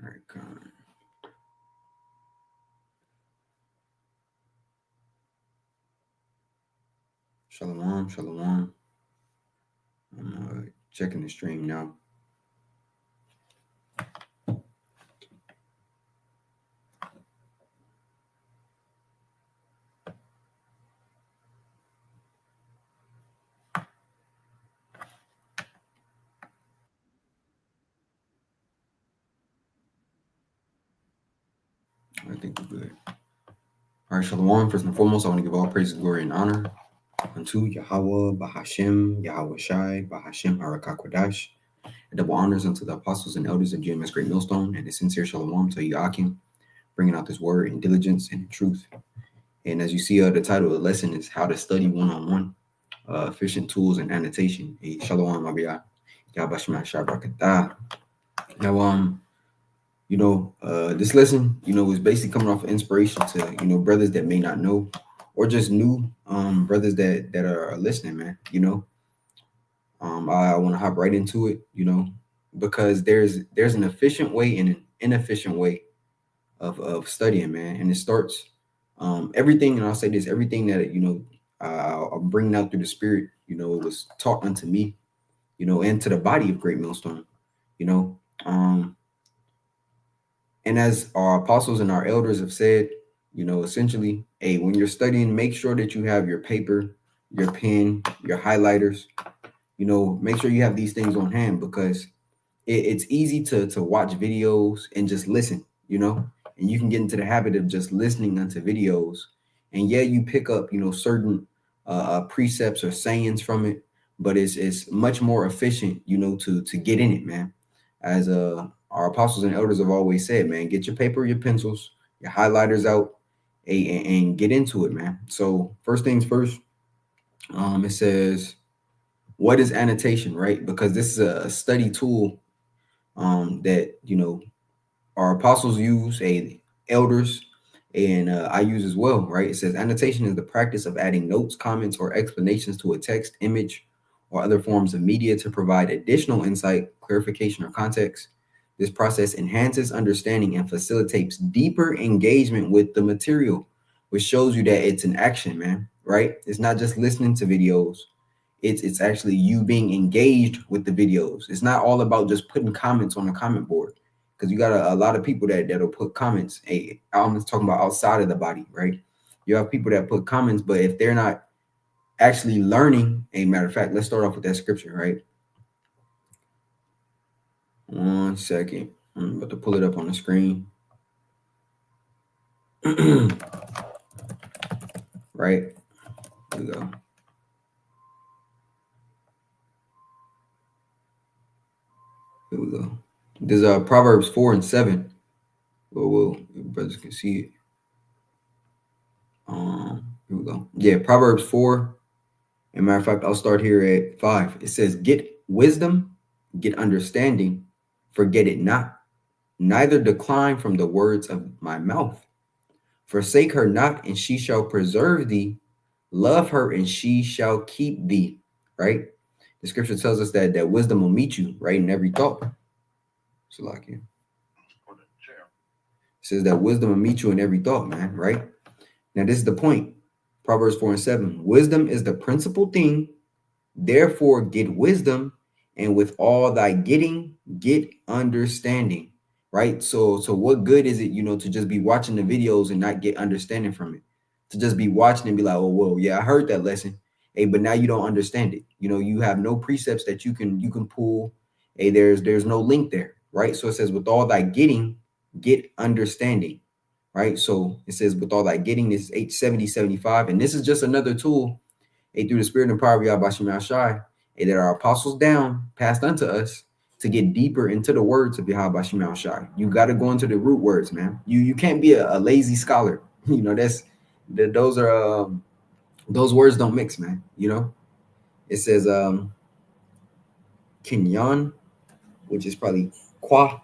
All right, con. Shalom, shalom. I'm checking the stream now. I think we're good. All right, shalom. First and foremost, I want to give all praise, glory, and honor unto Yahweh, Bahashem, Yahweh Shai, Bahashem, Harakakwadash. Double honors unto the apostles and elders of GMS Great Millstone, and a sincere shalom to Yakim, bringing out this word in diligence and in truth. And as you see, the title of the lesson is How to Study One-on-One, Efficient Tools and Annotation. Hey, shalom, Abiyah. Yahbashima Shabrakatah. Now, this lesson, is basically coming off of inspiration to, brothers that may not know, or just new brothers that are listening, man. I want to hop right into it, because there's an efficient way and an inefficient way of studying, man. And it starts everything, and I'll say this, everything that I'm bringing out through the spirit, it was taught unto me, and to the body of Great Millstone, and as our apostles and our elders have said, essentially, hey, when you're studying, make sure that you have your paper, your pen, your highlighters, make sure you have these things on hand, because it's easy to watch videos and just listen, and you can get into the habit of just listening unto videos. And yeah, you pick up, certain precepts or sayings from it, but it's much more efficient, to get in it, man. As our apostles and elders have always said, man, get your paper, your pencils, your highlighters out, and get into it, man. So first things first, it says, what is annotation, right? Because this is a study tool that our apostles use, elders, and I use as well, right? It says annotation is the practice of adding notes, comments, or explanations to a text, image, or other forms of media to provide additional insight, clarification, or context. This process enhances understanding and facilitates deeper engagement with the material, which shows you that it's an action, man, right? It's not just listening to videos. It's actually you being engaged with the videos. It's not all about just putting comments on a comment board, because you got a lot of people that'll put comments. Hey, I'm just talking about outside of the body, right? You have people that put comments, but if they're not actually learning, a matter of fact, let's start off with that scripture, right? 1 second. I'm about to pull it up on the screen. Right? Here we go. Here we go. There's Proverbs 4:7. Well, brothers can see it. Here we go. Yeah, Proverbs 4. As a matter of fact, I'll start here at 5. It says, get wisdom, get understanding, forget it not, neither decline from the words of my mouth. Forsake her not, and she shall preserve thee. Love her, and she shall keep thee. Right? The scripture tells us that wisdom will meet you, right, in every thought. So like it says that wisdom will meet you in every thought, man, right? Now, this is the point. Proverbs 4:7. Wisdom is the principal thing. Therefore, get wisdom, and with all thy getting, get understanding. Right? So what good is it, to just be watching the videos and not get understanding from it? To just be watching and be like, oh, whoa, yeah, I heard that lesson. Hey, but now you don't understand it. You have no precepts that you can pull. Hey, there's no link there, right? So it says, with all thy getting, get understanding. Right? So it says, with all thy getting, this is 870:75, and this is just another tool, through the spirit and power of Yahweh Shai, that our apostles down passed unto us to get deeper into the words of Yahweh Shai. You got to go into the root words, man. You can't be a lazy scholar. Those words don't mix, man. It says kinyan, which is probably qua,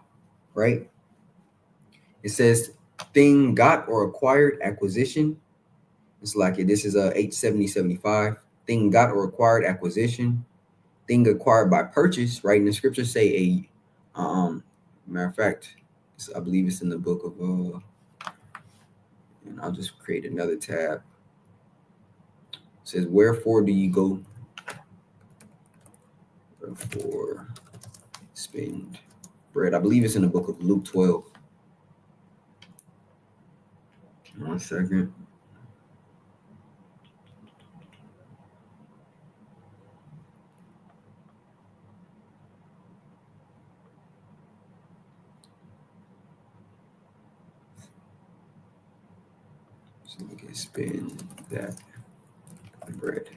right? It says thing got or acquired, acquisition. It's like it. This is 870:75. Thing got or acquired, acquisition. Thing acquired by purchase, right? And the scriptures say matter of fact, I believe it's in the book of and I'll just create another tab. It says, wherefore do you go? Wherefore spend bread. I believe it's in the book of Luke 12. 1 second. So we can spend that bread.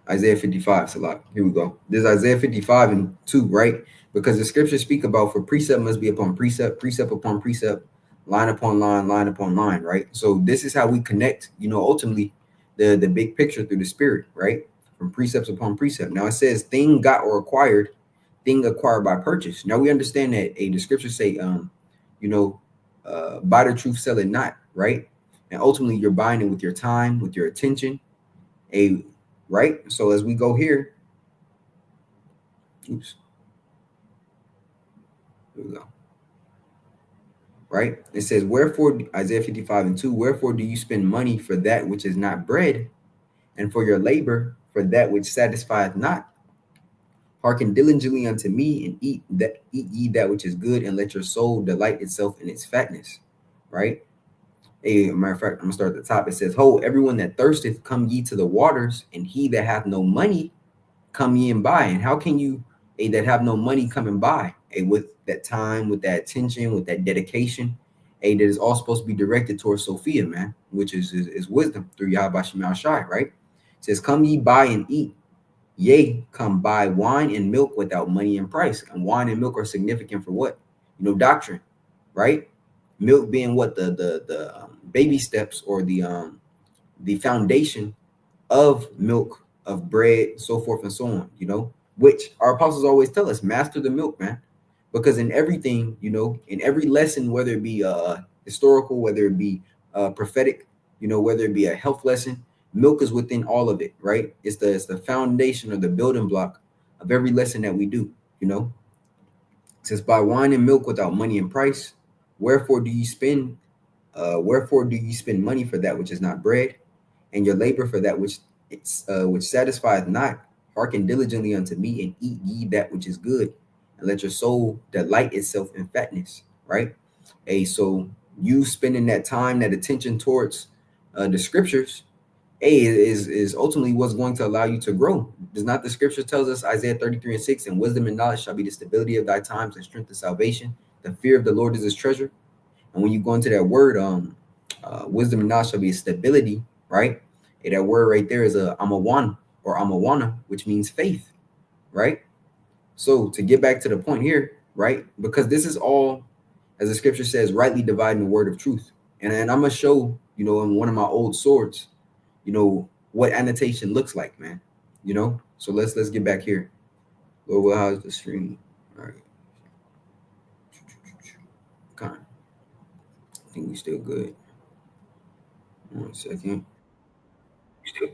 Isaiah 55, Salah. Here we go. This is Isaiah 55 and 2, right? Because the scriptures speak about for precept must be upon precept, precept upon precept, line upon line, line upon line, right? So this is how we connect, ultimately the big picture through the spirit, right? From precepts upon precept. Now it says thing got or acquired, thing acquired by purchase. Now we understand that the scriptures say, buy the truth, sell it not, right? And ultimately you're buying it with your time, with your attention, right? So as we go here, oops, here we go. Right? It says, wherefore, Isaiah 55 and 2, wherefore do you spend money for that which is not bread, and for your labor for that which satisfieth not? Hearken diligently unto me, and eat ye that which is good, and let your soul delight itself in its fatness. Right? A matter of fact, I'm gonna start at the top. It says, ho, everyone that thirsteth, come ye to the waters, and he that hath no money, come ye and buy. And how can you that have no money come and buy with that time, with that attention, with that dedication, that is all supposed to be directed towards Sophia, man, which is wisdom through Yahweh Shema Shai, right? It says, come ye buy and eat. Yea, come buy wine and milk without money and price. And wine and milk are significant for what? Doctrine, right? Milk being what the baby steps, or the foundation of milk, of bread, so forth and so on, which our apostles always tell us, master the milk, man. Because in everything, in every lesson, whether it be historical, whether it be prophetic, whether it be a health lesson, milk is within all of it, right? It's the foundation or the building block of every lesson that we do, It says, buy wine and milk without money and price. Wherefore do you spend money for that which is not bread, and your labor for that which satisfieth not? Hearken diligently unto me, and eat ye that which is good, and let your soul delight itself in fatness. Right? So you spending that time, that attention towards the scriptures, is ultimately what's going to allow you to grow. Does not the scripture tells us, Isaiah 33 and 6, and wisdom and knowledge shall be the stability of thy times, and strength of salvation. The fear of the Lord is his treasure. And when you go into that word, wisdom and knowledge shall be a stability, right? And that word right there is a amawan or amawana, which means faith, right? So to get back to the point here, right? Because this is all, as the scripture says, rightly dividing the word of truth. And I'm gonna show, in one of my old swords, what annotation looks like, man. So let's get back here. Lord, well, how's the stream? All right. Con. I think we still good. 1 second. Still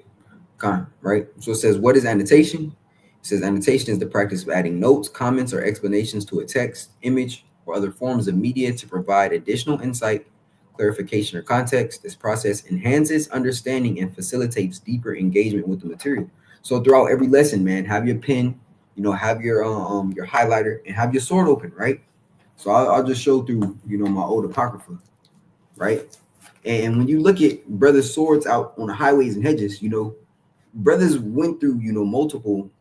con, right? So it says, what is annotation? It says annotation is the practice of adding notes, comments, or explanations to a text, image, or other forms of media to provide additional insight, clarification, or context. This process enhances understanding and facilitates deeper engagement with the material. So throughout every lesson, man, have your pen, have your highlighter, and have your sword open, right? So I'll just show through, my old apocrypha, right? And when you look at brothers' swords out on the highways and hedges, brothers went through,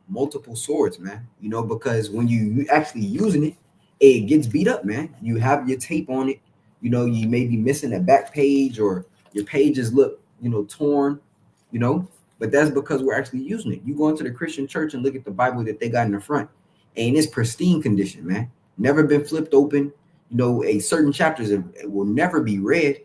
multiple swords, man. Because when you actually using it, it gets beat up, man. You have your tape on it. You may be missing a back page, or your pages look, torn, but that's because we're actually using it. You go into the Christian church and look at the Bible that they got in the front, and it's pristine condition, man. Never been flipped open. A certain chapters will never be read,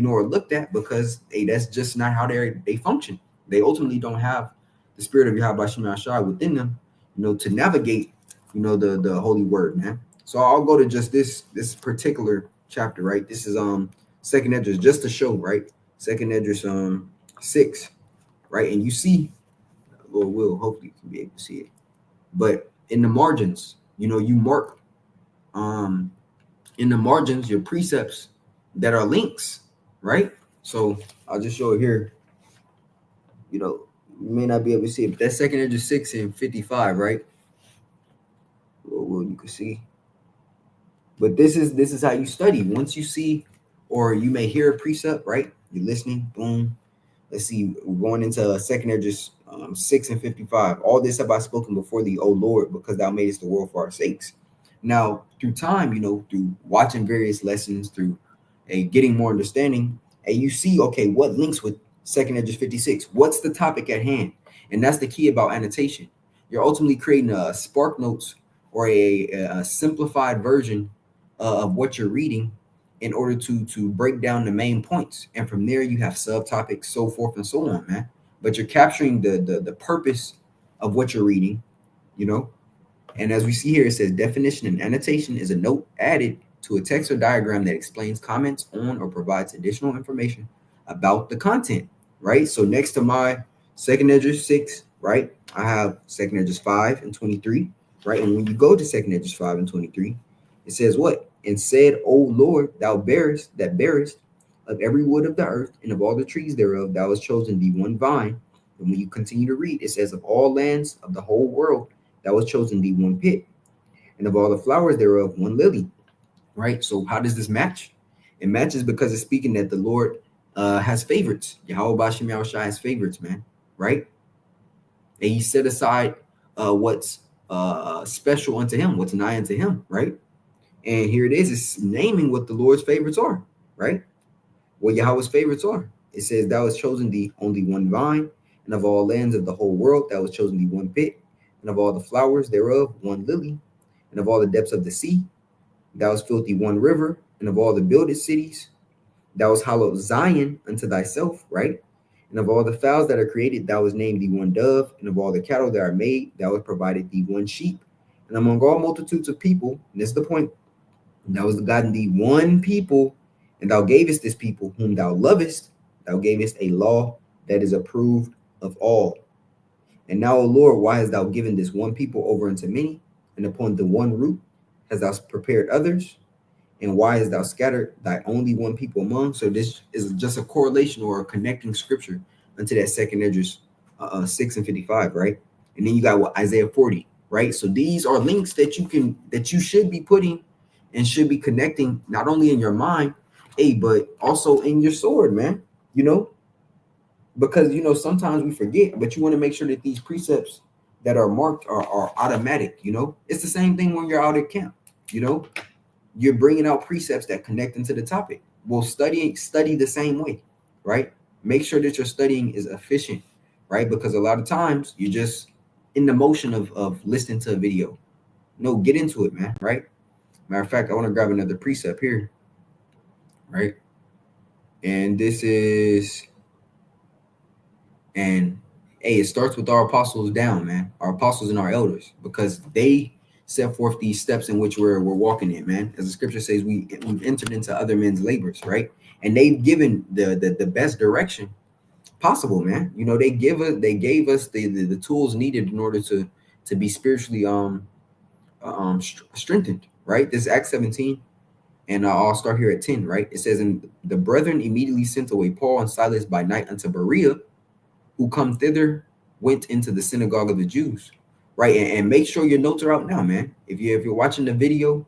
or looked at, because that's just not how they function. They ultimately don't have the spirit of Yahweh Shema Shai within them, to navigate, the holy word, man. So I'll go to just this particular chapter, right? This is Second Esdras, just to show, right? Second Esdras 6, right? And you see, Lord will, hopefully you can be able to see it. But in the margins, you mark um in the margins your precepts that are links, right? So I'll just show it here. You know, you may not be able to see it, but that's second Ezra 6 and 55, right? Well, you can see. But this is how you study. Once you see, or you may hear a precept, right? You're listening, boom. Let's see, we're going into second Ezra 6 and 55. All this have I spoken before thee, O Lord, because thou madest the world for our sakes. Now, through time, through watching various lessons, through a getting more understanding, and you see, okay, what links with second Ezra 56? What's the topic at hand? And that's the key about annotation. You're ultimately creating a spark notes or a simplified version of what you're reading in order to break down the main points, and from there you have subtopics, so forth and so on, man. But you're capturing the purpose of what you're reading, you know. And as we see here, it says definition and annotation is a note added to a text or diagram that explains, comments on, or provides additional information about the content, right? So next to my second Ezra 6, right, I have second Ezra 5 and 23, right? And when you go to second Ezra 5 and 23, it says what? And said, O Lord, thou bearest of every wood of the earth and of all the trees thereof, thou hast chosen thee one vine. And when you continue to read, it says, of all lands of the whole world, thou hast chosen thee one pit, and of all the flowers thereof, one lily. Right? So how does this match? It matches because it's speaking that the Lord has favorites. Yahweh Bashem Yahushua has favorites, man. Right? And he set aside what's special unto him, what's nigh unto him, right? And here it is, it's naming what the Lord's favorites are, right? What Yahweh's favorites are. It says, thou hast chosen thee only one vine, and of all lands of the whole world, thou hast chosen thee one pit, and of all the flowers thereof, one lily, and of all the depths of the sea, thou hast filled thee one river, and of all the builded cities, thou hast hallowed Zion unto thyself, right? And of all the fowls that are created, thou hast named thee one dove, and of all the cattle that are made, thou hast provided thee one sheep. And among all multitudes of people, and this is the point, thou hast gotten thee one people, and thou gavest this people whom thou lovest, thou gavest a law that is approved of all. And now, O Lord, why hast thou given this one people over unto many, and upon the one root hast thou prepared others? And why hast thou scattered thy only one people among? So this is just a correlation or a connecting scripture unto that second Ezra 6 and 55, right? And then you got what Isaiah 40, right? So these are links that you should be putting and should be connecting not only in your mind, but also in your sword, man. Because sometimes we forget, but you want to make sure that these precepts that are marked are automatic. It's the same thing when you're out at camp. You're bringing out precepts that connect into the topic. Well, study the same way, right? Make sure that your studying is efficient, right? Because a lot of times you're just in the motion of listening to a video. No, get into it, man, right? Matter of fact, I want to grab another precept here, right? And this is, and hey, it starts with our apostles down, man. Our apostles and our elders, because they set forth these steps in which we're walking in, man. As the scripture says, we've entered into other men's labors, right? And they've given the best direction possible, man. They gave us the tools needed in order to be spiritually strengthened, right? This is Acts 17, and I'll start here at 10, right? It says, and the brethren immediately sent away Paul and Silas by night unto Berea, who come thither went into the synagogue of the Jews, right? And make sure your notes are out now, man. If you're watching the video,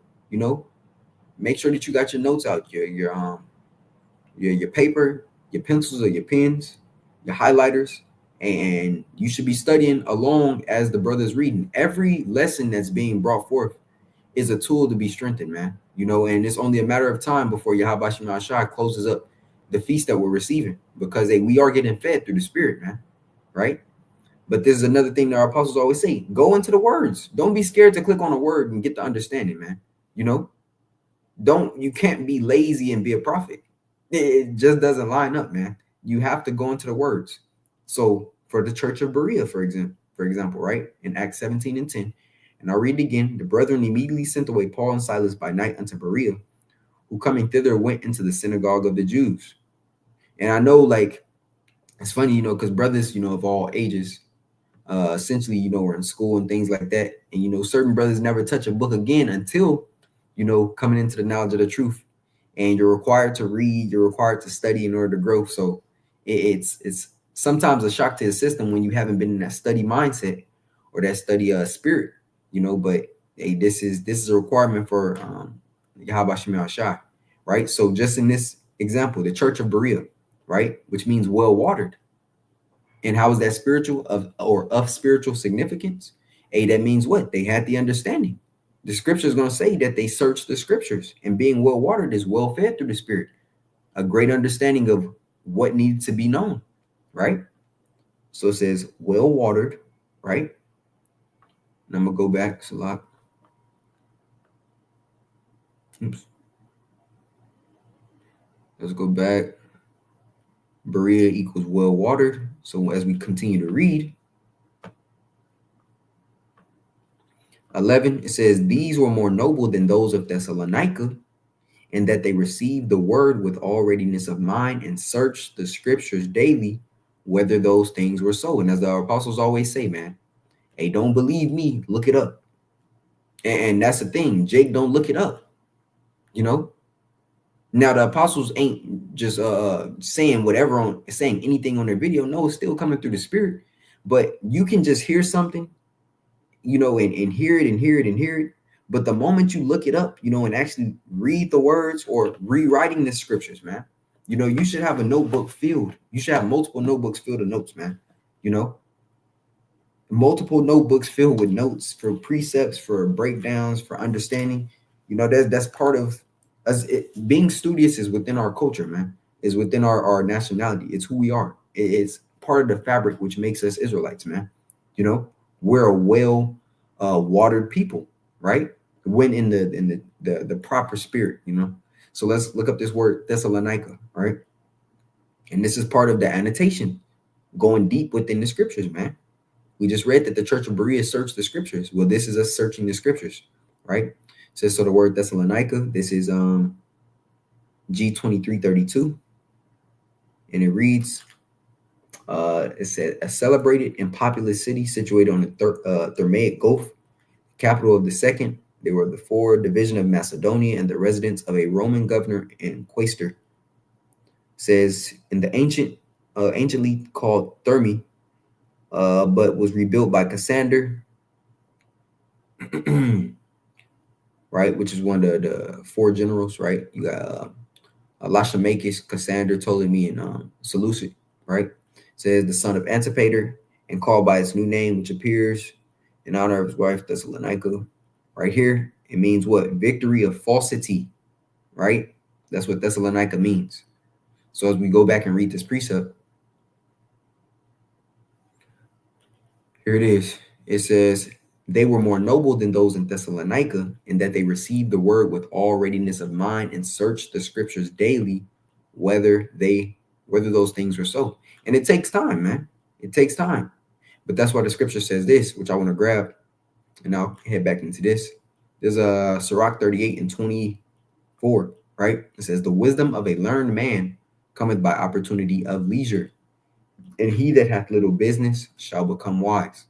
make sure that you got your notes out, your paper, your pencils or your pens, your highlighters, and you should be studying along as the brother's reading. Every lesson that's being brought forth is a tool to be strengthened, man. And it's only a matter of time before Yahweh Shema Shai closes up the feast that we're receiving, because we are getting fed through the Spirit, man, right? But this is another thing that our apostles always say: go into the words. Don't be scared to click on a word and get the understanding, man. You can't be lazy and be a prophet. It just doesn't line up, man. You have to go into the words. So for the church of Berea, for example, right, in Acts 17 and 10, and I'll read it again. The brethren immediately sent away Paul and Silas by night unto Berea, who coming thither went into the synagogue of the Jews. And I know, like, it's funny, because brothers, of all ages, essentially, we're in school and things like that. And, certain brothers never touch a book again until coming into the knowledge of the truth. And you're required to read, you're required to study in order to grow. So it's sometimes a shock to the system when you haven't been in that study mindset or that study spirit, but hey, this is a requirement for Yahweh Shemel Shah, right? So just in this example, the Church of Berea, right, which means well watered. And how is that spiritual of spiritual significance? Hey, that means what? They had the understanding. The scripture is going to say that they searched the scriptures, and being well watered is well fed through the spirit. A great understanding of what needs to be known, right? So it says well watered, right? And I'm gonna go back, Salak. Oops. Let's go back. Berea equals well watered. So as we continue to read, 11, it says, these were more noble than those of Thessalonica, in that they received the word with all readiness of mind and searched the scriptures daily, whether those things were so. And as the apostles always say, man, hey, don't believe me, look it up. And that's the thing, Jake, don't look it up. Now the apostles ain't just saying whatever on saying anything on their video. No, it's still coming through the spirit. But you can just hear something, and hear it and hear it and hear it. But the moment you look it up, and actually read the words or rewriting the scriptures, man, you should have a notebook filled. You should have multiple notebooks filled with notes, man. Multiple notebooks filled with notes for precepts, for breakdowns, for understanding. That's part of us. Being studious is within our culture, man. Is within our nationality. It's who we are. It's part of the fabric which makes us Israelites, man. We're a well watered people, right? When in the proper spirit, So let's look up this word Thessalonica, right? And this is part of the annotation, going deep within the scriptures, man. We just read that the Church of Berea searched the scriptures. Well, this is us searching the scriptures, right? It says, so the word Thessalonica, this is G2332, and it reads, it said, a celebrated and populous city situated on the Thermaic Gulf, capital of the second. They were the fourth division of Macedonia and the residence of a Roman governor and quaestor. It says in the anciently called Thermi, but was rebuilt by Cassander, right? Which is one of the four generals, right? You got Lachemakis, Cassander, Ptolemy, and Seleucid, right? It says the son of Antipater, and called by its new name, which appears in honor of his wife Thessalonica. Right here, it means what? Victory of falsity, right? That's what Thessalonica means. So as we go back and read this precept, here it is. It says, they were more noble than those in Thessalonica, in that they received the word with all readiness of mind and searched the scriptures daily, whether those things were so. And it takes time, man. It takes time. But that's why the scripture says this, which I want to grab, and I'll head back into this. There's a Sirach 38 and 24, right? It says, the wisdom of a learned man cometh by opportunity of leisure, and he that hath little business shall become wise.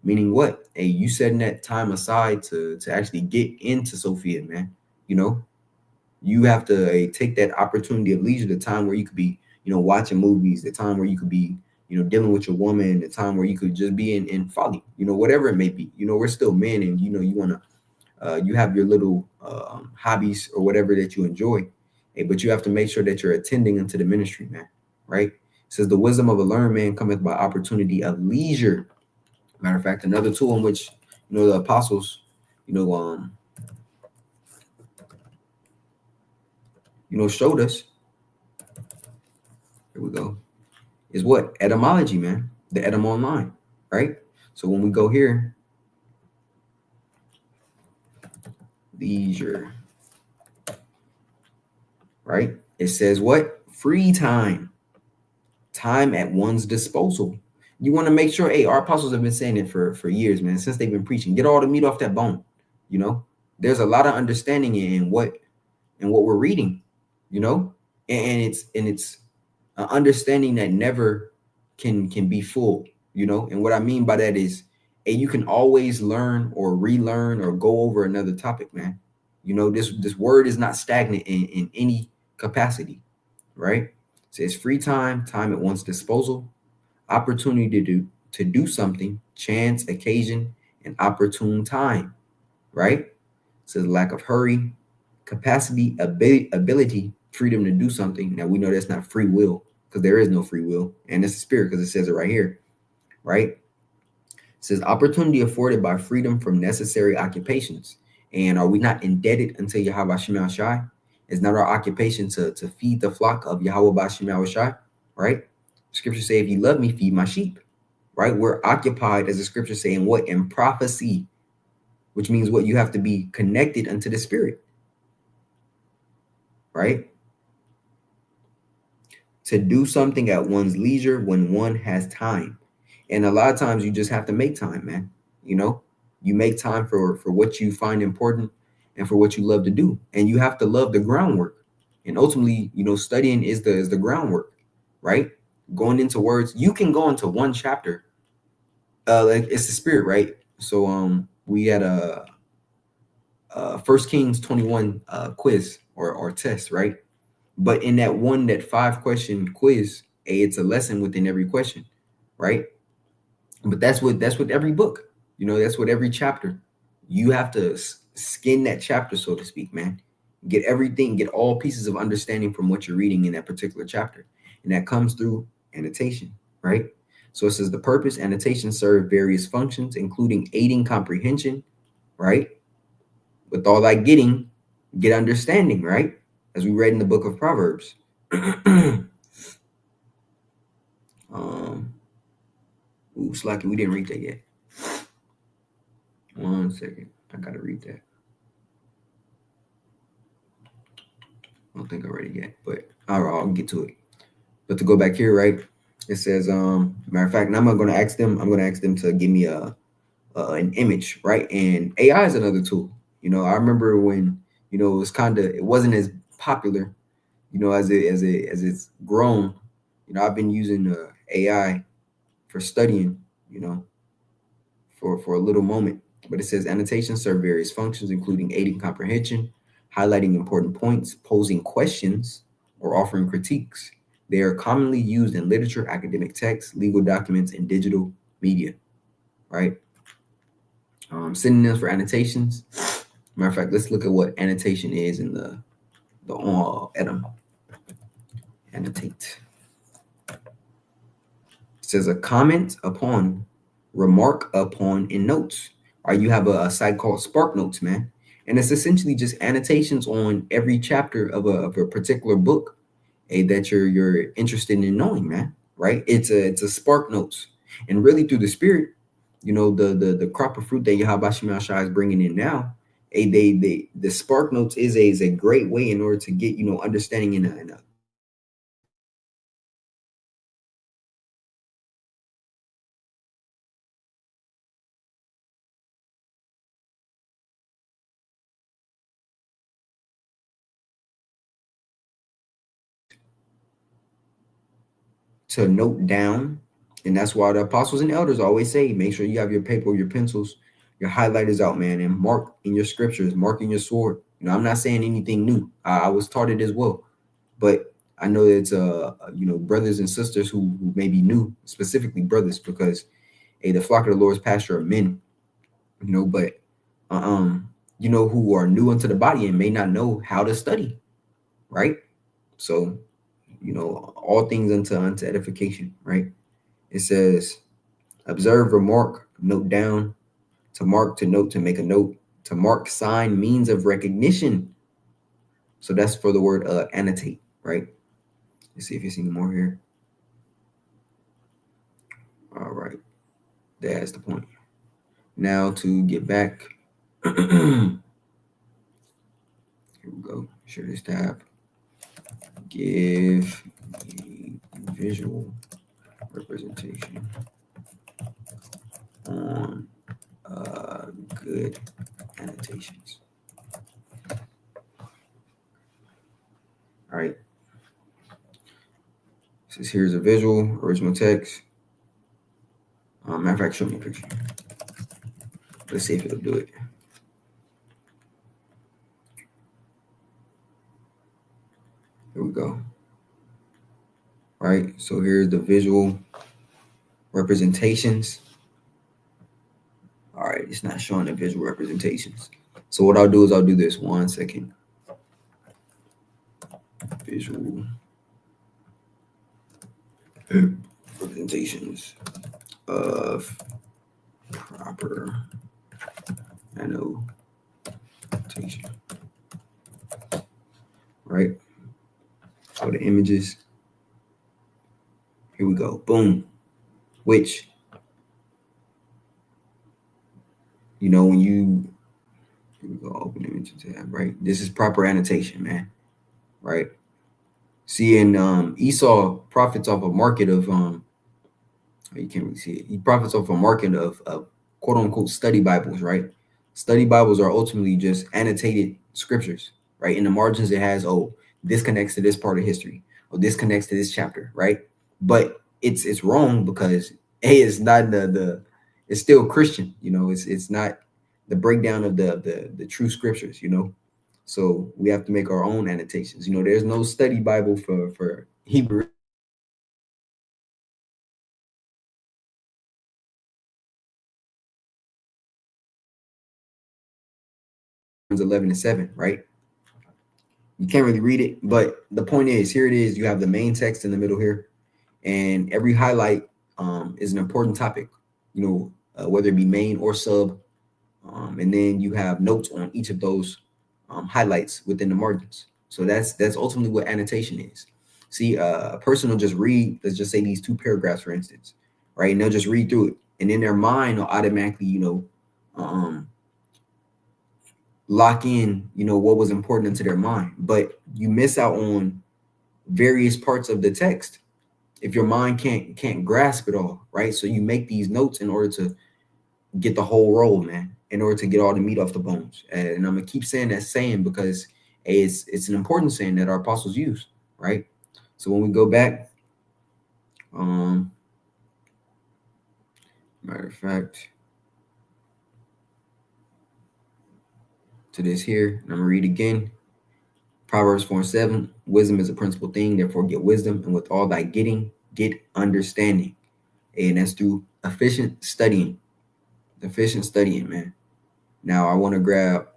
Meaning what? Hey, you setting that time aside to actually get into Sophia, man. You have to take that opportunity of leisure, the time where you could be, watching movies, the time where you could be, dealing with your woman, the time where you could just be in folly, whatever it may be. We're still men, and you want to, you have your little hobbies or whatever that you enjoy. Hey, but you have to make sure that you're attending into the ministry, man. Right? It says the wisdom of a learned man cometh by opportunity of leisure. Matter of fact, another tool in which the apostles, showed us. Here we go. Is what? Etymology, man. The etym online, right? So when we go here, leisure, right? It says what? Free time. Time at one's disposal. You want to make sure, hey, our apostles have been saying it for years, man, since they've been preaching. Get all the meat off that bone. There's a lot of understanding in what we're reading, and it's an understanding that never can be full, and what I mean by that is, hey, you can always learn or relearn or go over another topic, man. This word is not stagnant in any capacity, right? It says free time, time at one's disposal, opportunity to do something, chance, occasion, and opportune time, right? It says lack of hurry, capacity, ability, freedom to do something. Now we know that's not free will because there is no free will, and it's the spirit because it says it right here, right? It says opportunity afforded by freedom from necessary occupations. And are we not indebted unto Yahweh Shema Shai? Is not our occupation to feed the flock of Yahweh Shema Shai, right? Scripture say, if you love me, feed my sheep, right? We're occupied, as the scripture say, in what? In prophecy, which means what? You have to be connected unto the spirit, right? To do something at one's leisure when one has time. And a lot of times you just have to make time, man. You make time for what you find important and for what you love to do. And you have to love the groundwork. And ultimately, studying is the groundwork, right? Going into words, you can go into one chapter. Like it's the spirit, right? So we had a First Kings 21 quiz or test, right? But in that 5-question quiz, it's a lesson within every question, right? But that's with every book. That's with every chapter. You have to skin that chapter, so to speak, man. Get everything, get all pieces of understanding from what you're reading in that particular chapter. And that comes through annotation, right? So it says the purpose annotation serve various functions, including aiding comprehension, right? With all that getting, get understanding, right? As we read in the book of Proverbs. Slacky, we didn't read that yet. 1 second. I gotta read that. I don't think I read it yet, but I'll get to it. But to go back here, right? It says, matter of fact, now I'm gonna ask them to give me an image, right? And AI is another tool. I remember when, it wasn't as popular, as it's grown. I've been using AI for studying, for a little moment. But it says annotations serve various functions, including aiding comprehension, highlighting important points, posing questions, or offering critiques. They are commonly used in literature, academic texts, legal documents, and digital media, right? Synonyms for annotations. Matter of fact, let's look at what annotation is in the Edom. Annotate. It says a comment upon, remark upon in notes. Or you have a site called Spark Notes, man. And it's essentially just annotations on every chapter of a particular book that you're interested in knowing, man. Right? It's a Spark Notes. And really through the spirit, the crop of fruit that Yahweh Shema Shai is bringing in now, the Spark Notes is a great way in order to get understanding in a to note down. And that's why the apostles and elders always say, make sure you have your paper, your pencils, your highlighters out, man, and mark in your scriptures, mark in your sword. I'm not saying anything new. I was taught it as well. But I know it's brothers and sisters who may be new, specifically brothers, because the flock of the Lord's pasture are men, but who are new unto the body and may not know how to study, right? So, all things unto edification, right? It says observe, remark, note down, to mark, to note, to make a note, to mark, sign, means of recognition. So that's for the word annotate, right? Let's see if you see more here. All right, that's the point. Now to get back, here we go. Share this tab. Give a visual representation on good annotations. All right. Says here's a visual, original text. Matter of fact, show me a picture. Let's see if it'll do it. Here we go. Right. So here's the visual representations. All right, it's not showing the visual representations. So what I'll do is I'll do this 1 second. Visual representations of proper annotation. Right. So the images. Here we go. Boom. Which, when you, here we go, open image tab, right? This is proper annotation, man. Right. See, and Esau profits off a market of you can't really see it. He profits off a market of quote unquote study Bibles, right? Study Bibles are ultimately just annotated scriptures, right? In the margins, it has, oh, this connects to this part of history, or this connects to this chapter, right? But it's wrong because it's not the it's still Christian, it's not the breakdown of the true scriptures, So we have to make our own annotations. There's no study Bible for Hebrew 11:7, right? You can't really read it, but the point is, here it is. You have the main text in the middle here, and every highlight is an important topic, whether it be main or sub. And then you have notes on each of those highlights within the margins. So that's ultimately what annotation is. See, a person will just read, let's just say these 2 paragraphs, for instance, right? And they'll just read through it, and in their mind will automatically, um, lock in, what was important into their mind. But you miss out on various parts of the text if your mind can't grasp it all, right? So you make these notes in order to get the whole roll, man, in order to get all the meat off the bones. And I'm gonna keep saying that saying because it's an important saying that our apostles use, right? So when we go back, matter of fact, to this here, and I'm gonna read again. Proverbs 4:7, wisdom is a principal thing, therefore get wisdom, and with all thy getting, get understanding. And that's through efficient studying. Efficient studying, man. Now I want to grab,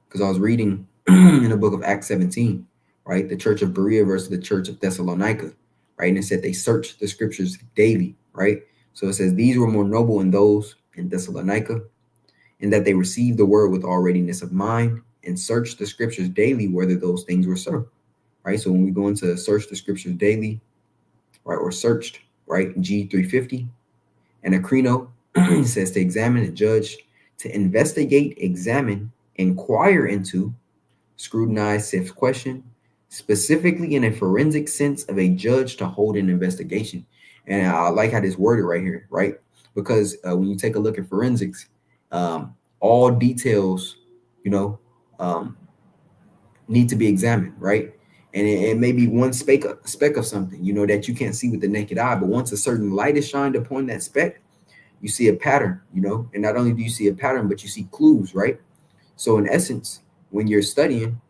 because I was reading in the book of Acts 17, right? The church of Berea versus the church of Thessalonica, right? And it said they searched the scriptures daily, right? So it says these were more noble in those in Thessalonica, in that they received the word with all readiness of mind and searched the scriptures daily whether those things were so, right? So when we go into search the scriptures daily, right, or searched, right, G350, and Acrino says to examine and judge, to investigate, examine, inquire into, scrutinize, sift, question, specifically in a forensic sense of a judge to hold an investigation. And I like how this worded right here, right? Because when you take a look at forensics, all details, you know, um, need to be examined, right? And it may be one speck of something, that you can't see with the naked eye. But once a certain light is shined upon that speck, you see a pattern, and not only do you see a pattern, but you see clues, right? So in essence, when you're studying,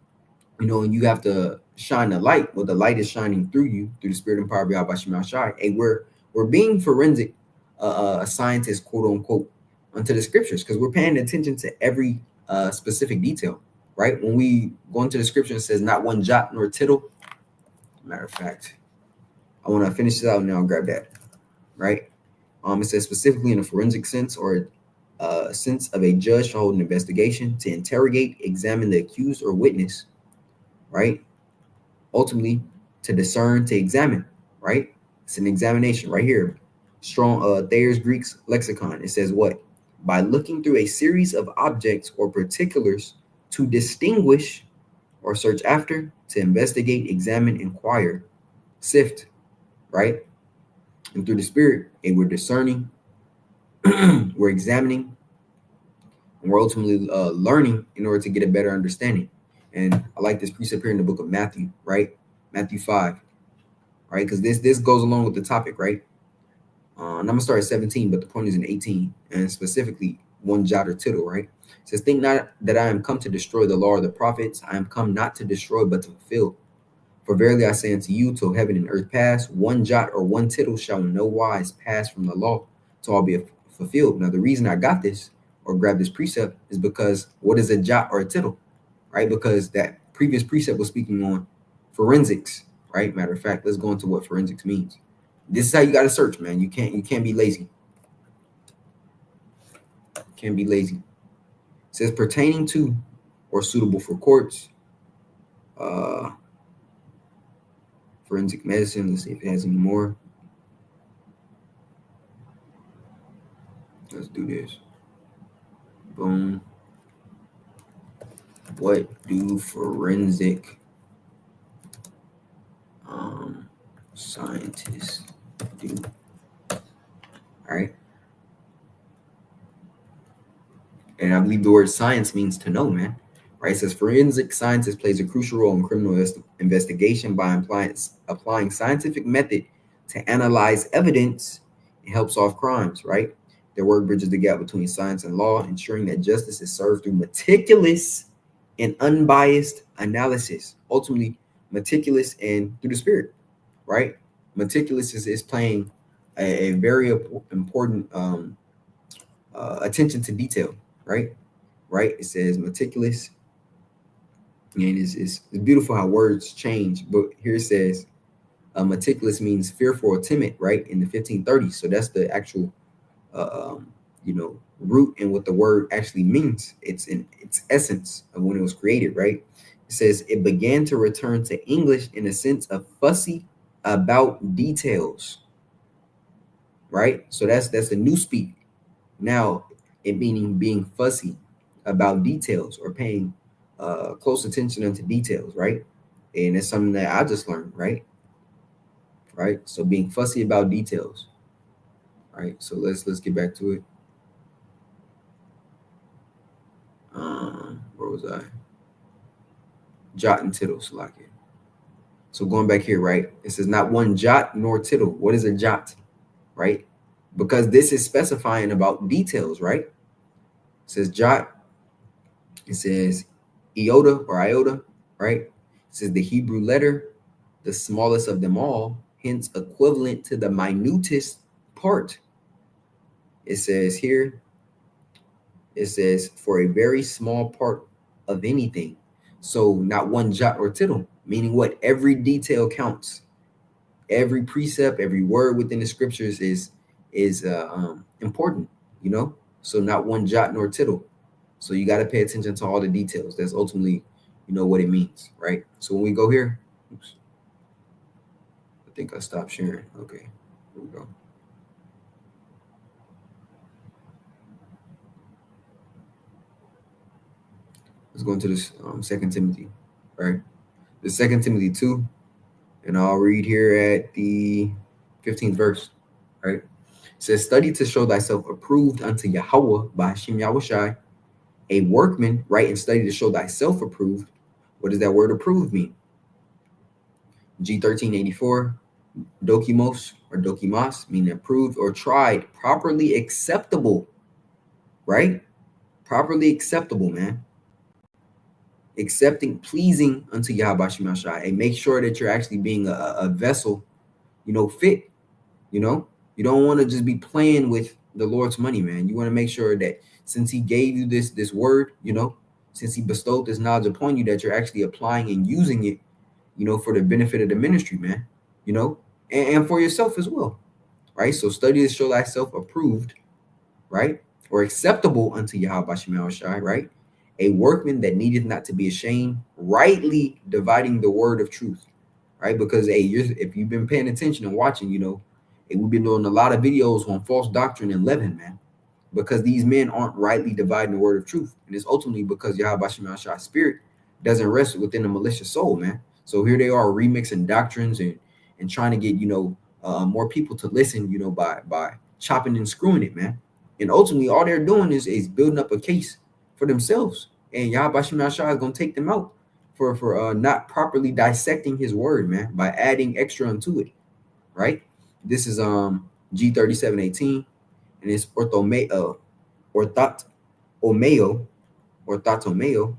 and you have to shine the light, well, the light is shining through you, through the spirit and power of Yahweh Shema Shai. And we're being forensic scientists, quote unquote, unto the scriptures, because we're paying attention to every specific detail, right? When we go into the scripture, it says not one jot nor tittle. Matter of fact, I want to finish this out and then I'll grab that, right? It says specifically in a forensic sense or sense of a judge to hold an investigation, to interrogate, examine the accused or witness, right? Ultimately, to discern, to examine, right? It's an examination right here. Strong Thayer's Greek's lexicon. It says what? By looking through a series of objects or particulars to distinguish or search after, to investigate, examine, inquire, sift, right? And through the spirit, and we're discerning, we're examining, and we're ultimately learning in order to get a better understanding. And I like this precept here in the book of Matthew, right? Matthew 5, right? Because this goes along with the topic, right? And I'm gonna start at 17, but the point is in 18, and specifically one jot or tittle, right? It says, think not that I am come to destroy the law or the prophets. I am come not to destroy, but to fulfill. For verily I say unto you, till heaven and earth pass, one jot or one tittle shall in no wise pass from the law to all be fulfilled. Now, the reason I got this or grabbed this precept is because what is a jot or a tittle, right? Because that previous precept was speaking on forensics, right? Matter of fact, let's go into what forensics means. This is how you got to search, man. You can't be lazy. Can't be lazy. It says pertaining to or suitable for courts. Forensic medicine. Let's see if it has any more. Let's do this. Boom. What do forensic scientists do? All right. And I believe the word science means to know, man. Right? It says forensic scientist plays a crucial role in criminal investigation by applying scientific method to analyze evidence and help solve crimes, right? Their work bridges the gap between science and law, ensuring that justice is served through meticulous and unbiased analysis. Ultimately, meticulous and through the spirit, right? Meticulous is playing a very important attention to detail, right? Right? It says meticulous, and it's beautiful how words change. But here it says meticulous means fearful or timid, right? In the 1530s, so that's the actual root and what the word actually means. It's in its essence of when it was created, right? It says it began to return to English in a sense of fussy about details, right? So that's the new speak. Now it meaning being fussy about details or paying close attention unto details, right? And it's something that I just learned, right? Right. So being fussy about details, right? So let's get back to it. Where was I? Jot and tittle, Salakia. So going back here, right? It says not one jot nor tittle. What is a jot, right? Because this is specifying about details, right? It says jot. It says iota or iota, right? It says the Hebrew letter, the smallest of them all, hence equivalent to the minutest part. It says here, it says for a very small part of anything. So not one jot or tittle, meaning what? Every detail counts. Every precept, every word within the scriptures is important, you know? So not one jot nor tittle. So you got to pay attention to all the details. That's ultimately, what it means, right? So when we go here, oops, I think I stopped sharing. Okay, here we go. Let's go into this 2 Timothy, right? The 2 Timothy 2, and I'll read here at the 15th verse, right? It says, study to show thyself approved unto Yahweh by Hashem Yahushai, a workman, right? And study to show thyself approved. What does that word approved mean? G1384, dokimos or dokimas, meaning approved or tried, properly acceptable, right? Properly acceptable, man. Accepting, pleasing unto Yahweh Shemashai, and make sure that you're actually being a vessel, fit. You don't want to just be playing with the Lord's money, man. You want to make sure that since He gave you this word, since He bestowed this knowledge upon you, that you're actually applying and using it, for the benefit of the ministry, man. And for yourself as well, right? So study to show thyself approved, right, or acceptable unto Yahweh Shemashai, right? A workman that needeth not to be ashamed, rightly dividing the word of truth, right? Because if you've been paying attention and watching, we've been doing a lot of videos on false doctrine and leaven, man, because these men aren't rightly dividing the word of truth, and it's ultimately because Yahweh Shemashai's spirit doesn't rest within the malicious soul, man. So here they are remixing doctrines and trying to get more people to listen, by chopping and screwing it, man. And ultimately, all they're doing is building up a case for themselves, and Yahweh Shemashai is gonna take them out for not properly dissecting His word, man, by adding extra unto it, right? This is G3718, and it's or thought omeo or thotomeo.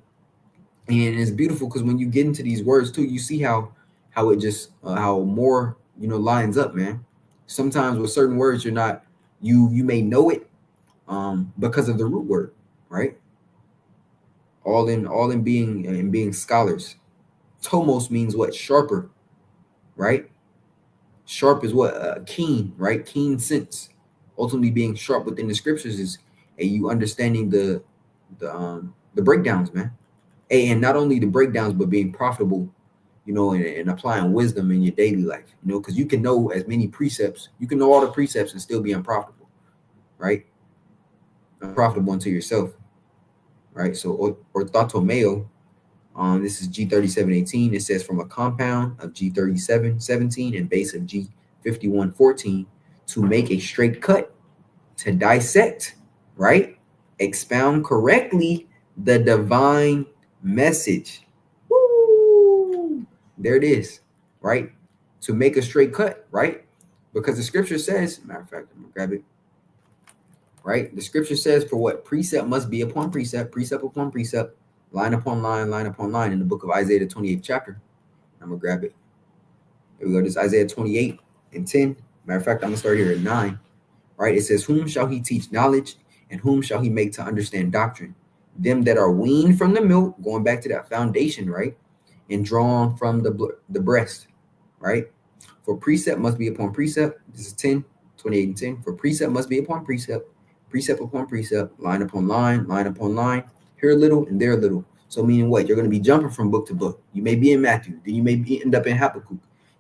And it's beautiful because when you get into these words too, you see how it just how more lines up, man. Sometimes with certain words, you're not you may know it because of the root word, right? All in being scholars. Tomos means what? Sharper, right? Sharp is what? Keen, right? Keen sense. Ultimately, being sharp within the scriptures is you understanding the breakdowns, man. And not only the breakdowns, but being profitable, and applying wisdom in your daily life, because you can know as many precepts, you can know all the precepts and still be unprofitable, right? Unprofitable unto yourself, right? So orthotomeo, this is G3718. It says from a compound of G3717 and base of G5114 to make a straight cut, to dissect, right? Expound correctly the divine message. Woo! There it is, right? To make a straight cut, right? Because the scripture says, matter of fact, I'm gonna grab it, right? The scripture says, for what? Precept must be upon precept, precept upon precept, line upon line, line upon line, in the book of Isaiah, the 28th chapter. I'm gonna grab it. Here we go. This is Isaiah 28 and 10. Matter of fact, I'm gonna start here at 9. Right? It says, whom shall he teach knowledge, and whom shall he make to understand doctrine? Them that are weaned from the milk, going back to that foundation, right? And drawn from the breast, right? For precept must be upon precept. This is 10, 28 and 10. For precept must be upon precept, precept upon precept, line upon line, line upon line, here a little and there a little. So meaning what? You're going to be jumping from book to book. You may be in Matthew, then you may end up in Habakkuk. You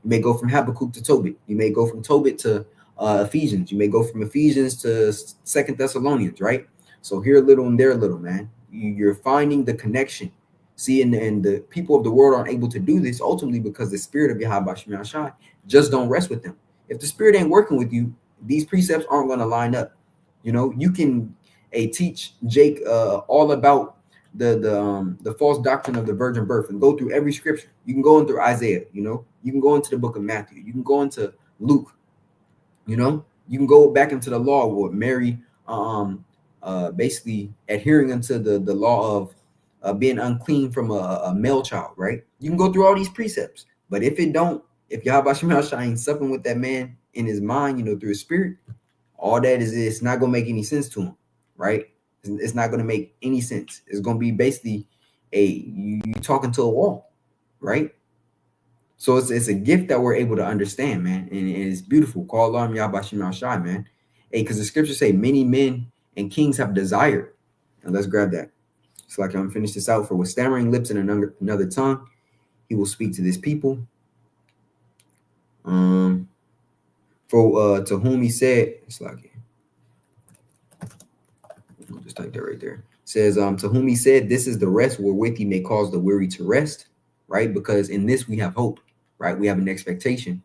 may go from Habakkuk to Tobit. You may go from Tobit to Ephesians. You may go from Ephesians to Second Thessalonians, right? So here a little and there a little, man. You're finding the connection. See, and the people of the world aren't able to do this ultimately because the spirit of Yahweh Shem Shai just don't rest with them. If the spirit ain't working with you, these precepts aren't going to line up. You can teach Jake all about the false doctrine of the virgin birth and go through every scripture. You can go into Isaiah, you can go into the book of Matthew, you can go into Luke, you can go back into the law with Mary basically adhering unto the law of being unclean from a male child, right? You can go through all these precepts, but if Yahweh Shem Shai ain't supping with that man in his mind, through his spirit, all that is it's not gonna make any sense to him, right? It's not gonna make any sense. It's gonna be basically you talking to a wall, right? So it's a gift that we're able to understand, man, and it's beautiful. Call alarm Yahweh Shem Shai, man. Hey, because the scriptures say many men and kings have desired. And let's grab that. So like I'm gonna finish this out. For with stammering lips and another tongue, he will speak to this people. For to whom he said, it's like I'll just type that right there. It says, to whom he said, this is the rest wherewith he may cause the weary to rest, right? Because in this we have hope, right? We have an expectation.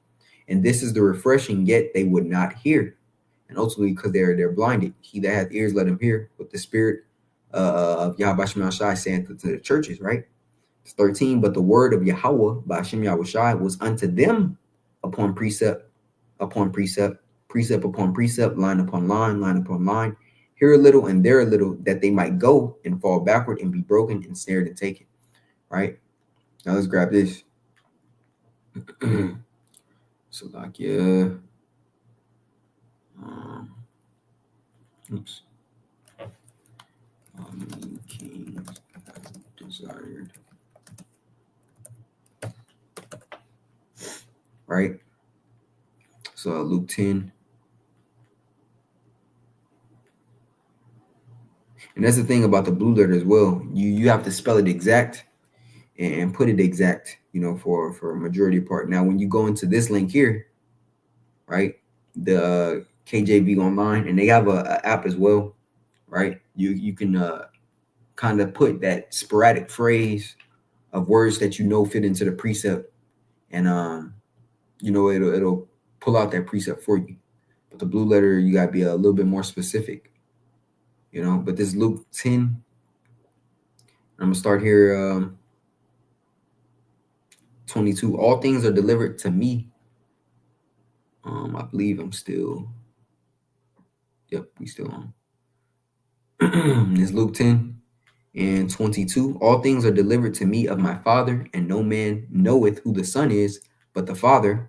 And this is the refreshing, yet they would not hear. And ultimately, because they're blinded. He that hath ears, let him hear what the spirit of Yahweh Shem Shai saying to the churches, right? It's 13, but the word of Yahweh by Hashem Yahweh Shai was unto them upon precept, precept upon precept, line upon line, line upon line, here a little and there a little, that they might go and fall backward and be broken and snared and taken, right? Now let's grab this. So like, yeah. Oops. Kings desired. Right? So Luke 10. And that's the thing about the blue letter as well. You have to spell it exact and put it exact, for a majority part. Now, when you go into this link here, right, the KJV online, and they have a app as well, right? You can kind of put that sporadic phrase of words that fit into the precept, and it'll pull out that precept for you. But the blue letter, you gotta be a little bit more specific, But this Luke 10, I'm gonna start here. 22. All things are delivered to me. I believe I'm still. Yep, we still on. It's Luke 10:22. All things are delivered to me of my Father, and no man knoweth who the Son is, but the Father,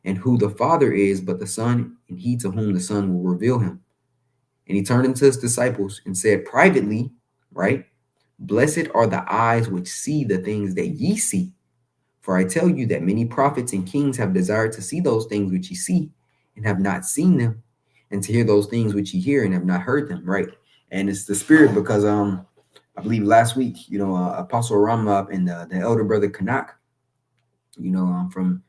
and who the Father is, but the Son, and he to whom the Son will reveal him. And he turned unto his disciples and said privately, right? Blessed are the eyes which see the things that ye see. For I tell you that many prophets and kings have desired to see those things which ye see and have not seen them, and to hear those things which ye hear and have not heard them, right? And it's the spirit because I believe last week, Apostle Ramab and the elder brother Kanak, from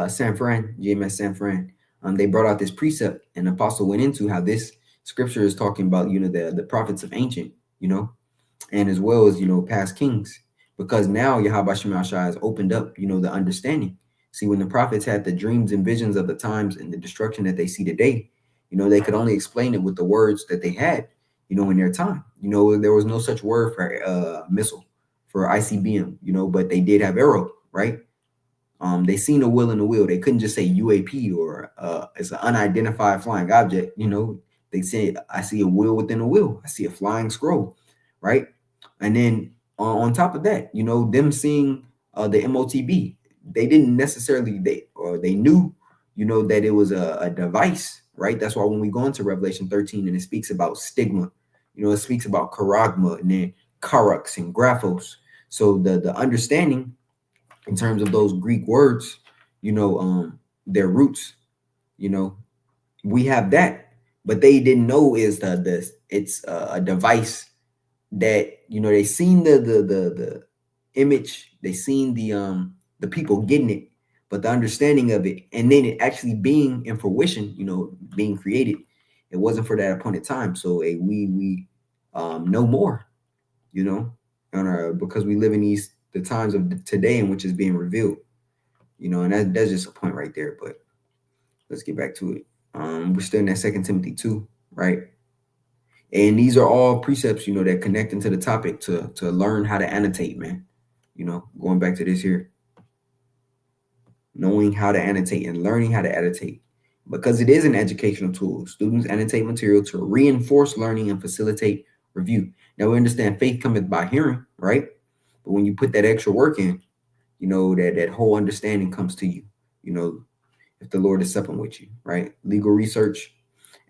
San Fran, GMS San Fran, they brought out this precept, and Apostle went into how this scripture is talking about, the prophets of ancient, and as well as, past kings, because now Yahweh Shem Shai has opened up, the understanding. See, when the prophets had the dreams and visions of the times and the destruction that they see today, they could only explain it with the words that they had, in their time. There was no such word for missile, for ICBM, but they did have arrow, right? They seen a wheel in the wheel. They couldn't just say UAP or it's an unidentified flying object. They said, I see a wheel within a wheel. I see a flying scroll, right? And then on top of that, them seeing the MOTB, they didn't necessarily, they knew, that it was a device, right? That's why when we go into Revelation 13 and it speaks about stigma, it speaks about charagma and then karax and graphos. So the understanding in terms of those Greek words, their roots, we have that, but they didn't know is it's a device that, they seen the image, they seen the people getting it, but the understanding of it, and then it actually being in fruition, being created, it wasn't for that appointed time. So we know more, because we live in the times of today in which is being revealed, and that's just a point right there. But let's get back to it. We're still in that 2 Timothy 2, right? And these are all precepts, that connect into the topic to learn how to annotate, man. Going back to this here, knowing how to annotate and learning how to annotate, because it is an educational tool. Students annotate material to reinforce learning and facilitate review. Now we understand faith cometh by hearing, right? But when you put that extra work in, that whole understanding comes to you, if the Lord is supping with you, right? Legal research,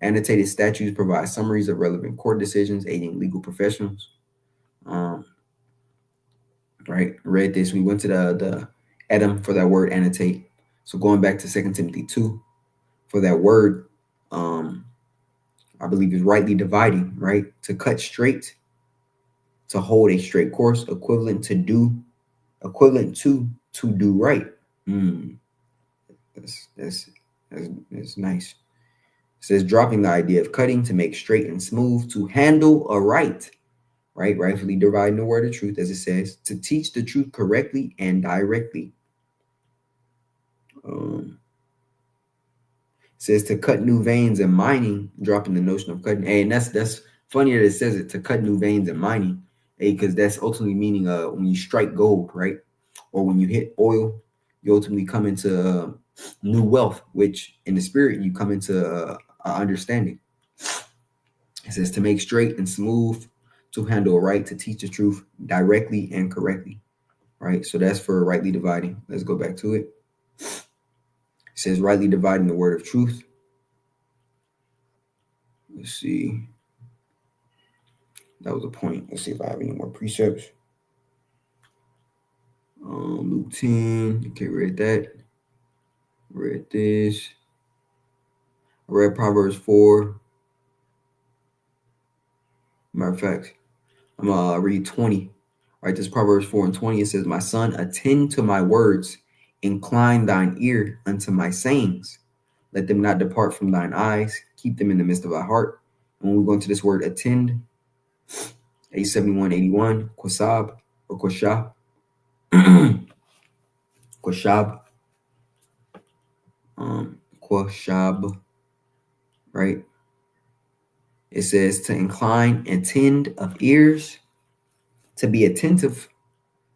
annotated statutes provide summaries of relevant court decisions, aiding legal professionals. Right? Read this. We went to the Edom for that word annotate. So going back to 2 Timothy 2 for that word, I believe is rightly dividing, right? To cut straight, to hold a straight course, equivalent to do right. That's nice. It says dropping the idea of cutting, to make straight and smooth, to handle aright, right? Rightfully dividing the word of truth, as it says, to teach the truth correctly and directly. It says to cut new veins in mining, dropping the notion of cutting. And that's funny that it says it, to cut new veins in mining, because that's ultimately meaning when you strike gold, right? Or when you hit oil, you ultimately come into new wealth, which in the spirit you come into understanding. It says to make straight and smooth, to handle right, to teach the truth directly and correctly, right? So that's for rightly dividing. Let's go back to it. It says rightly dividing the word of truth. Let's see. That was a point. Let's see if I have any more precepts. Luke 10. Okay, read that. Read this. I read Proverbs 4. Matter of fact, I'm gonna read 20. All right, this Proverbs 4:20. It says, my son, attend to my words, incline thine ear unto my sayings. Let them not depart from thine eyes. Keep them in the midst of thy heart. And when we go into this word attend, A7181, Kwasab or Kwashab. Kwashab. Kwashab, right? It says to incline and tend of ears, to be attentive,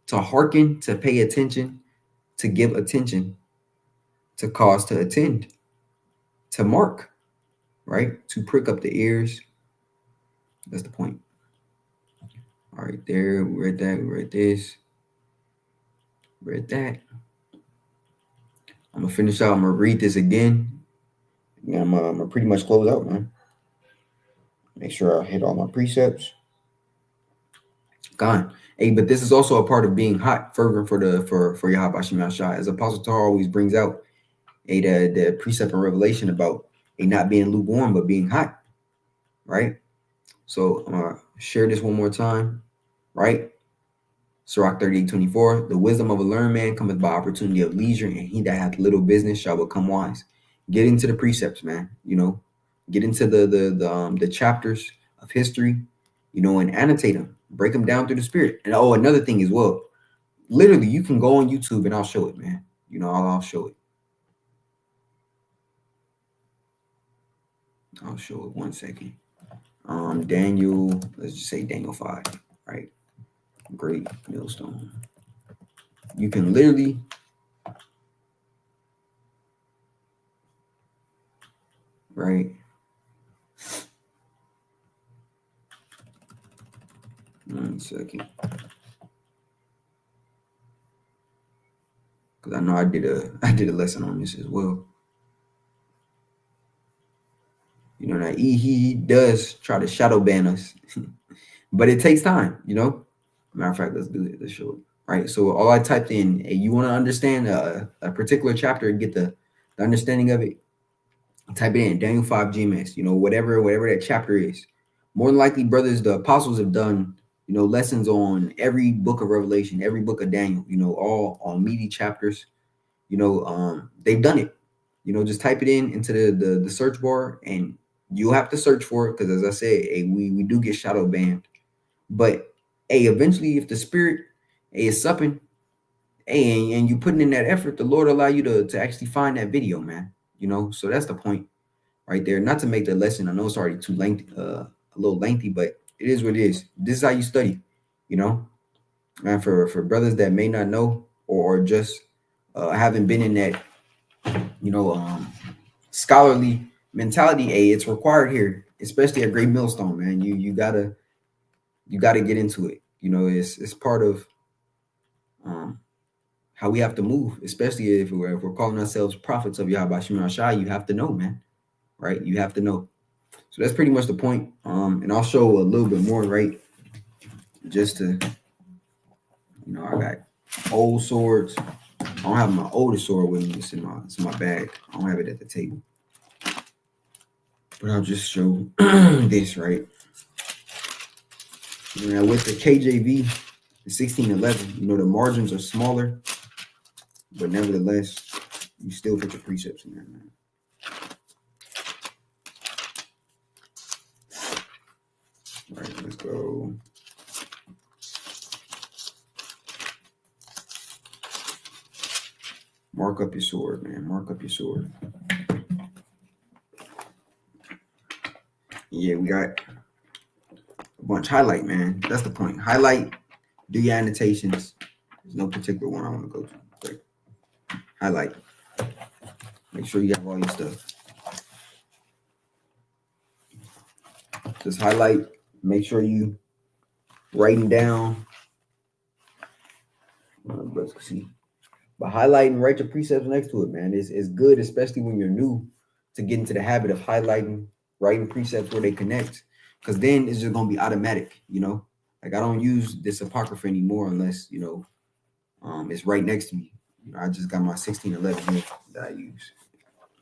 to hearken, to pay attention, to give attention, to cause to attend, to mark, right? To prick up the ears. That's the point. All right, there. We read that. We read this. Read that. I'm gonna finish out. I'm gonna read this again. Yeah, I'm gonna pretty much close out, man. Make sure I hit all my precepts. Gone. Hey, but this is also a part of being hot, fervent for Yahweh Hashem Yahshua. As Apostle Tar always brings out, the precept and revelation about a not being lukewarm but being hot, right? So I'm gonna share this one more time, right? Sirach 38:24. The wisdom of a learned man cometh by opportunity of leisure, and he that hath little business shall become wise. Get into the precepts, man. Get into the chapters of history, and annotate them, break them down through the spirit. And another thing as well, literally, you can go on YouTube and I'll show it, man. I'll show it. I'll show it 1 second. Daniel, let's just say Daniel 5, right? Great millstone. You can literally right. 1 second. Because I know I did a lesson on this as well. Now he does try to shadow ban us, but it takes time, Matter of fact, let's do it. Let's show it. Right. So all I typed in, you want to understand a particular chapter and get the understanding of it, type it in Daniel 5 GMS, whatever that chapter is. More than likely, brothers, the apostles have done, lessons on every book of Revelation, every book of Daniel, all on meaty chapters. They've done it. Just type it into the search bar and you'll have to search for it because, as I said, we do get shadow banned. But eventually, if the spirit is supping, and you putting in that effort, the Lord allow you to actually find that video, man. So that's the point right there. Not to make the lesson, I know it's already too lengthy, a little lengthy, but it is what it is. This is how you study, And for brothers that may not know or just haven't been in that, scholarly mentality, it's required here, especially at Great Millstone, man. You gotta get into it. It's part of how we have to move, especially if we're calling ourselves prophets of Yahweh Shemir Shai. You have to know, man, right? You have to know. So that's pretty much the point. And I'll show a little bit more, right? Just to, I got old swords. I don't have my oldest sword with me. It's in my bag. I don't have it at the table. But I'll just show this, right? Now with the KJV, the 1611, the margins are smaller, but nevertheless, you still put your precepts in there, man. All right, let's go. Mark up your sword, man. Mark up your sword. Yeah, we got a bunch. Highlight, man. That's the point. Highlight. Do your annotations. There's no particular one I want to go to. But highlight. Make sure you have all your stuff. Just highlight. Make sure you writing down. Let's see. But highlight and write your precepts next to it, man. It's good, especially when you're new, to get into the habit of highlighting, writing precepts where they connect, because then it's just gonna be automatic, Like I don't use this apocrypha anymore unless it's right next to me. I just got my 1611 here that I use.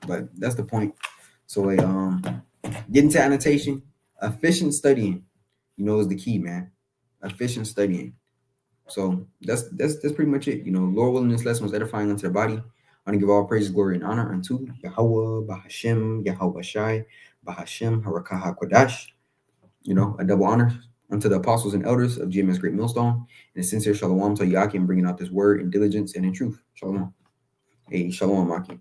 But that's the point. So get into annotation, efficient studying, is the key, man. Efficient studying. So that's pretty much it. Lord willing, this lesson was edifying unto the body. I want to give all praise, glory, and honor unto Yahweh, Bahashem, Yahweh Shai, Bahashem, Harakah HaKodash. A double honor unto the apostles and elders of GMS Great Millstone, and a sincere shalom to Yakim, bringing out this word in diligence and in truth. Shalom. Hey, shalom, Maki.